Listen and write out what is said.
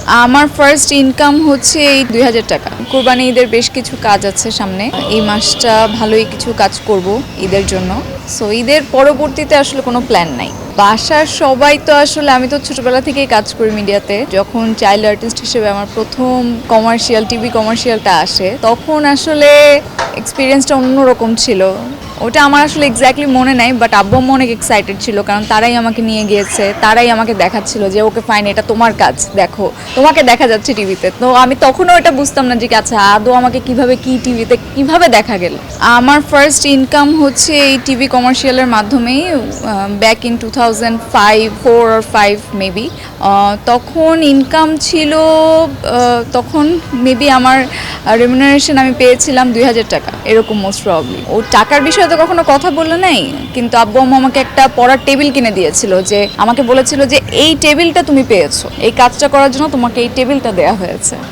আমার first income হচ্ছে এই ২,০০০ টাকা। কোরবানি ঈদের বেশ কিছু কাজ আছে সামনে, এই মাসটা ভালোই কিছু কাজ করব ঈদের জন্য। সো ঈদের পরবর্তীতে আসলে কোনো প্ল্যান নাই। বাসার সবাই তো আসলে, আমি তো ছোটবেলা থেকেই কাজ করি মিডিয়াতে। যখন চাইল্ড আর্টিস্ট হিসেবে আমার প্রথম টিভি কমার্শিয়ালটা আসে, তখন আসলে এক্সপিরিয়েন্সটা অন্যরকম ছিল। ওটা আমার আসলে এক্স্যাক্টলি মনে নাই, বাট আব্বু আম্মু অনেক এক্সাইটেড ছিল, কারণ তারাই আমাকে নিয়ে গিয়েছে, তারাই আমাকে দেখাচ্ছিল যে ওকে ফাইন, এটা তোমার কাজ, দেখো তোমাকে দেখা যাচ্ছে টিভিতে। তো আমি তখনও এটা বুঝতাম না যে আচ্ছা আদৌ আমাকে কিভাবে কি টিভিতে কিভাবে দেখা গেল। আমার ফার্স্ট ইনকাম হচ্ছে এই টিভি কমার্শিয়ালের মাধ্যমেই, ব্যাক ইন 2005, 4 or 5 মেবি। তখন ইনকাম ছিল, তখন মেবি আমার রেমুনারেশন আমি পেয়েছিলাম ২,০০০ টাকা, এরকম মোস্ট প্রবাবলি। ও টাকার বিষয়ে তো কখনো কথা বললো নাই, কিন্তু আব্বু আম্মু আমাকে একটা পড়ার টেবিল কিনে দিয়েছিল, যে আমাকে বলেছিল যে এই টেবিলটা তুমি পেয়েছো, এই কাজটা করার জন্য তোমাকে এই টেবিলটা দেওয়া হয়েছে।